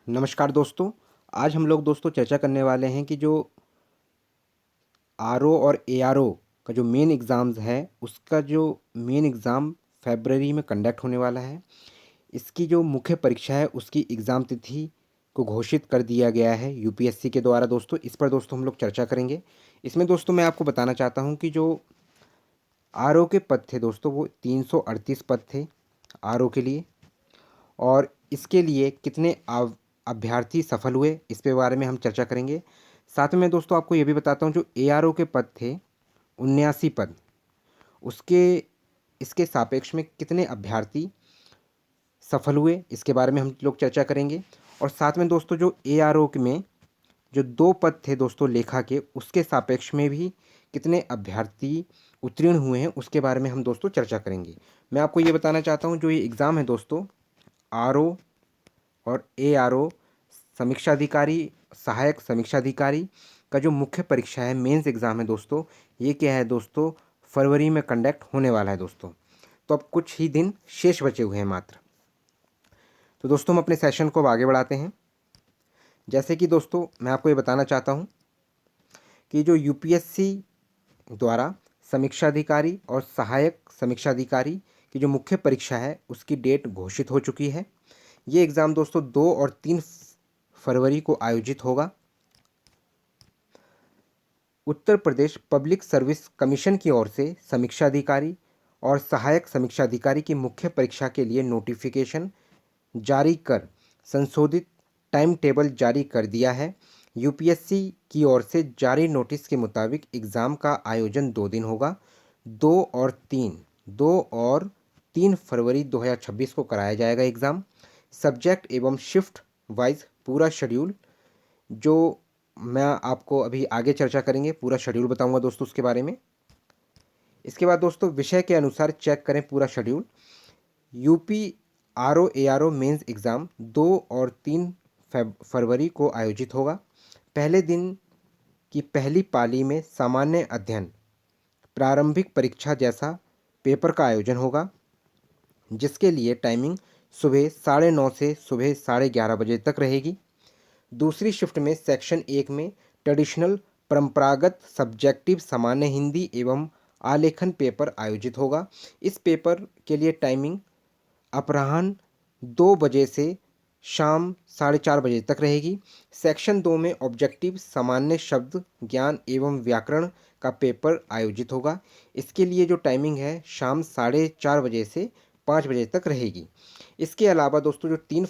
नमस्कार दोस्तों। आज हम लोग दोस्तों चर्चा करने वाले हैं कि जो आरओ और एआरओ का जो मेन एग्ज़ाम्स है उसका जो मेन एग्ज़ाम फरवरी में कंडक्ट होने वाला है। इसकी जो मुख्य परीक्षा है उसकी एग्ज़ाम तिथि को घोषित कर दिया गया है यूपीएससी के द्वारा। दोस्तों इस पर दोस्तों हम लोग चर्चा करेंगे। इसमें दोस्तों मैं आपको बताना चाहता हूँ कि जो आरओ के पद थे दोस्तों वो 338 पद थे आरओ के लिए। और इसके लिए कितने अभ्यर्थी सफल हुए इस पे बारे में हम चर्चा करेंगे। साथ में दोस्तों आपको ये भी बताता हूँ जो एआरओ के पद थे 79 पद, उसके इसके सापेक्ष में कितने अभ्यर्थी सफल हुए इसके बारे में हम लोग चर्चा करेंगे। और साथ में दोस्तों जो एआरओ में जो 2 पद थे दोस्तों लेखा के, उसके सापेक्ष में भी कितने अभ्यर्थी उत्तीर्ण हुए हैं उसके बारे में हम दोस्तों चर्चा करेंगे। मैं आपको ये बताना चाहता हूँ जो ये एग्ज़ाम है दोस्तों आरओ और एआरओ समीक्षा अधिकारी, सहायक समीक्षा अधिकारी का जो मुख्य परीक्षा है, मेंस एग्ज़ाम है दोस्तों, ये क्या है दोस्तों फरवरी में कंडक्ट होने वाला है दोस्तों। तो अब कुछ ही दिन शेष बचे हुए हैं मात्र। तो दोस्तों हम अपने सेशन को अब आगे बढ़ाते हैं। जैसे कि दोस्तों मैं आपको ये बताना चाहता हूँ कि जो यूपीएससी द्वारा समीक्षा अधिकारी और सहायक समीक्षा अधिकारी की जो मुख्य परीक्षा है उसकी डेट घोषित हो चुकी है। ये एग्ज़ाम दोस्तों 2 और 3 फरवरी को आयोजित होगा। Uttar Pradesh public service commission की ओर से समीक्षा अधिकारी और सहायक समीक्षा अधिकारी की मुख्य परीक्षा के लिए नोटिफिकेशन जारी कर संशोधित टाइम टेबल जारी कर दिया है। यूपीएससी की ओर से जारी नोटिस के मुताबिक एग्ज़ाम का आयोजन 2 दिन होगा। 2 और 3 फरवरी 2026 को कराया जाएगा एग्ज़ाम। सब्जेक्ट एवं शिफ्ट वाइज पूरा शेड्यूल जो मैं आपको अभी आगे चर्चा करेंगे, पूरा शेड्यूल बताऊंगा दोस्तों उसके बारे में। इसके बाद दोस्तों विषय के अनुसार चेक करें पूरा schedule. UP RO ARO mains exam 2 और 3 फरवरी को आयोजित होगा। पहले दिन की पहली पाली में सामान्य अध्ययन प्रारंभिक परीक्षा जैसा पेपर का आयोजन होगा, जिसके लिए टाइमिंग सुबह 9:30 से सुबह 11:30 बजे तक रहेगी। दूसरी शिफ्ट में सेक्शन 1 में ट्रेडिशनल परंपरागत सब्जेक्टिव सामान्य हिंदी एवं आलेखन पेपर आयोजित होगा। इस पेपर के लिए टाइमिंग अपराह्न 2 बजे से शाम 4:30 बजे तक रहेगी। सेक्शन 2 में ऑब्जेक्टिव सामान्य शब्द ज्ञान एवं व्याकरण का पेपर आयोजित होगा। इसके लिए जो टाइमिंग है शाम 4:30 बजे से 5 बजे तक रहेगी। इसके अलावा दोस्तों जो 3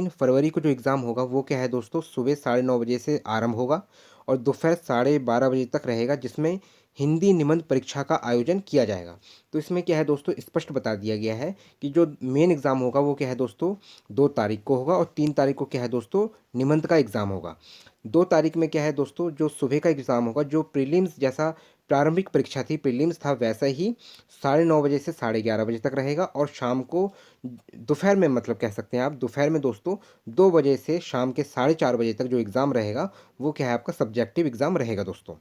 फरवरी को जो एग्ज़ाम होगा वो क्या है दोस्तों सुबह 9:30 बजे से आरंभ होगा और दोपहर 12:30 बजे तक रहेगा, जिसमें हिंदी निबंध परीक्षा का आयोजन किया जाएगा। तो इसमें क्या है दोस्तों स्पष्ट बता दिया गया है कि जो मेन एग्ज़ाम होगा वो क्या है दोस्तों 2 तारीख को होगा और 3 तारीख को क्या है दोस्तों निबंध का एग्ज़ाम होगा। 2 तारीख में क्या है दोस्तों जो सुबह का एग्ज़ाम होगा, जो प्रीलिम्स जैसा प्रारंभिक परीक्षा थी प्रीलिम्स था वैसा ही 9:30 बजे से 11:30 बजे तक रहेगा। और शाम को दोपहर में मतलब कह सकते हैं आप दोपहर में दोस्तों 2 बजे से शाम के 4:30 बजे तक जो एग्ज़ाम रहेगा वो क्या है आपका सब्जेक्टिव एग्ज़ाम रहेगा दोस्तों।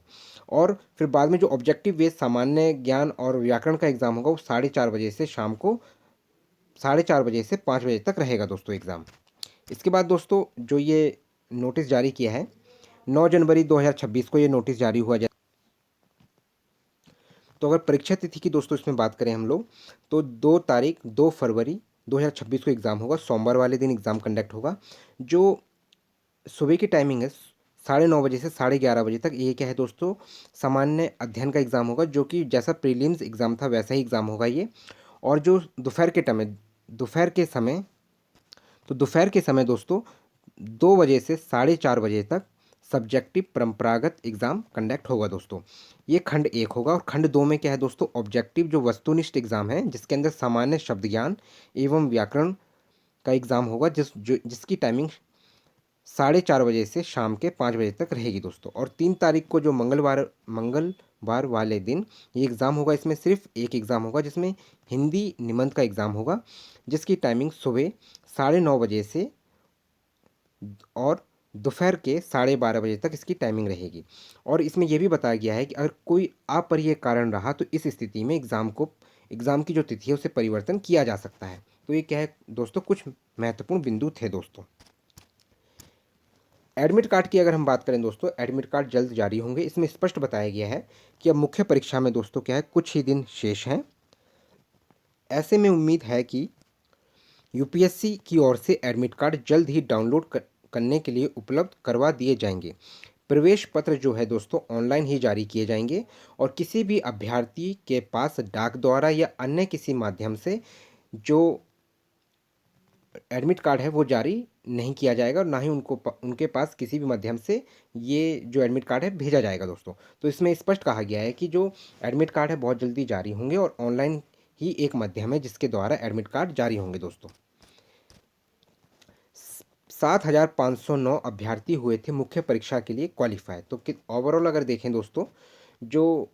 और फिर बाद में जो ऑब्जेक्टिव बेस्ड सामान्य ज्ञान और व्याकरण का एग्ज़ाम होगा वो 4:30 बजे से शाम को 4:30 बजे से 5 बजे तक रहेगा दोस्तों एग्ज़ाम। इसके बाद दोस्तों जो ये नोटिस जारी किया है 9 जनवरी 2026 को ये नोटिस जारी हुआ। तो अगर परीक्षा तिथि की दोस्तों इसमें बात करें हम लोग तो 2 फरवरी 2026 को एग्ज़ाम होगा, सोमवार वाले दिन एग्ज़ाम कंडक्ट होगा। जो सुबह की टाइमिंग है 9:30 बजे से 11:30 बजे तक, ये क्या है दोस्तों सामान्य अध्ययन का एग्ज़ाम होगा, जो कि जैसा प्रीलिम्स एग्ज़ाम था वैसा ही एग्ज़ाम होगा ये। और जो दोपहर के समय दोस्तों 2 बजे से 4:30 बजे तक सब्जेक्टिव परंपरागत एग्ज़ाम कंडक्ट होगा दोस्तों। ये खंड 1 होगा। और खंड 2 में क्या है दोस्तों ऑब्जेक्टिव जो वस्तुनिष्ठ एग्ज़ाम है, जिसके अंदर सामान्य शब्द ज्ञान एवं व्याकरण का एग्ज़ाम होगा, जिसकी टाइमिंग 4:30 बजे से शाम के 5 बजे तक रहेगी दोस्तों। और 3 तारीख को जो मंगलवार वाले दिन ये एग्ज़ाम होगा, इसमें सिर्फ एक एग्ज़ाम होगा जिसमें हिंदी निबंध का एग्ज़ाम होगा, जिसकी टाइमिंग सुबह 9:30 बजे से और दोपहर के 12:30 बजे तक इसकी टाइमिंग रहेगी। और इसमें यह भी बताया गया है कि अगर कोई अपरिहार्य कारण रहा तो इस स्थिति में एग्ज़ाम की जो तिथि है उसे परिवर्तन किया जा सकता है। तो ये क्या है दोस्तों कुछ महत्वपूर्ण बिंदु थे दोस्तों। एडमिट कार्ड की अगर हम बात करें दोस्तों, एडमिट कार्ड जल्द जारी होंगे। इसमें स्पष्ट बताया गया है कि अब मुख्य परीक्षा में दोस्तों क्या है, कुछ ही दिन शेष हैं। ऐसे में उम्मीद है कि यूपीएससी की ओर से एडमिट कार्ड जल्द ही डाउनलोड करने के लिए उपलब्ध करवा दिए जाएंगे। प्रवेश पत्र जो है दोस्तों ऑनलाइन ही जारी किए जाएंगे और किसी भी अभ्यर्थी के पास डाक द्वारा या अन्य किसी माध्यम से जो एडमिट कार्ड है वो जारी नहीं किया जाएगा और ना ही उनके पास किसी भी माध्यम से ये जो एडमिट कार्ड है भेजा जाएगा दोस्तों। तो इसमें स्पष्ट कहा गया है कि जो एडमिट कार्ड है बहुत जल्दी जारी होंगे और ऑनलाइन ही एक माध्यम है जिसके द्वारा एडमिट कार्ड जारी होंगे दोस्तों। 7,509 अभ्यर्थी हुए थे मुख्य परीक्षा के लिए क्वालिफाई। तो कि ओवरऑल अगर देखें दोस्तों, जो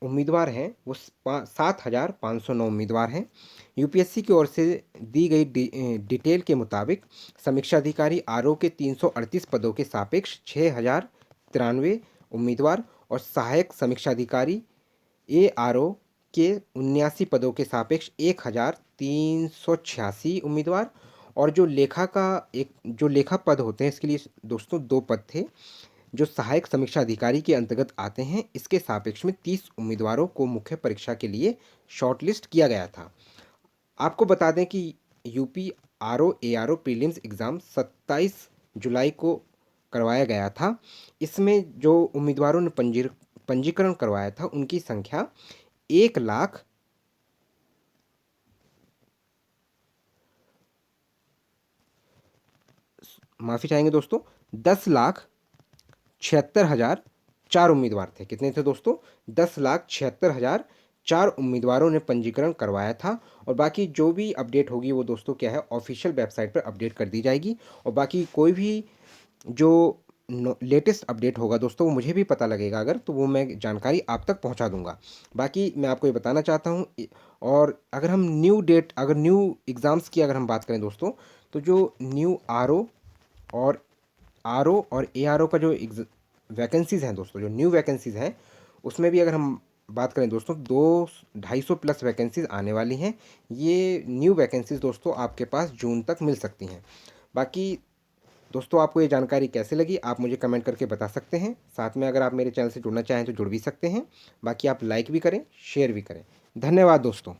उम्मीदवार हैं वो 7,509 उम्मीदवार हैं। यूपीएससी की ओर से दी गई डिटेल के मुताबिक समीक्षा अधिकारी आरओ के 338 पदों के सापेक्ष 6,093 उम्मीदवार और सहायक समीक्षा अधिकारी एआरओ के 79 पदों के सापेक्ष 1,386 उम्मीदवार और जो लेखा पद होते हैं इसके लिए दोस्तों 2 पद थे जो सहायक समीक्षा अधिकारी के अंतर्गत आते हैं। इसके सापेक्ष में 30 उम्मीदवारों को मुख्य परीक्षा के लिए शॉर्टलिस्ट किया गया था। आपको बता दें कि UP RO ARO prelims exam 27 जुलाई को करवाया गया था। इसमें जो उम्मीदवारों ने पंजीकरण करवाया था उनकी संख्या 1 लाख माफ़ी चाहेंगे दोस्तों 10,76,004 उम्मीदवार थे। कितने थे दोस्तों? 10,76,004 उम्मीदवारों ने पंजीकरण करवाया था और बाकी जो भी अपडेट होगी वो दोस्तों क्या है ऑफिशियल वेबसाइट पर अपडेट कर दी जाएगी और बाकी कोई भी जो लेटेस्ट अपडेट होगा दोस्तों वो मुझे भी पता लगेगा अगर, तो वो मैं जानकारी आप तक पहुंचा दूंगा। बाकी मैं आपको ये बताना चाहता हूं और अगर हम न्यू एग्ज़ाम्स की अगर हम बात करें दोस्तों, तो जो न्यू आरओ और एआरओ का जो वैकेंसीज़ हैं दोस्तों, जो न्यू वैकेंसीज़ हैं उसमें भी अगर हम बात करें दोस्तों 200-250 प्लस वैकेंसीज़ आने वाली हैं। ये न्यू वैकेंसीज़ दोस्तों आपके पास जून तक मिल सकती हैं। बाकी दोस्तों आपको ये जानकारी कैसे लगी आप मुझे कमेंट करके बता सकते हैं। साथ में अगर आप मेरे चैनल से जुड़ना चाहें तो जुड़ भी सकते हैं। बाकी आप लाइक भी करें, शेयर भी करें। धन्यवाद दोस्तों।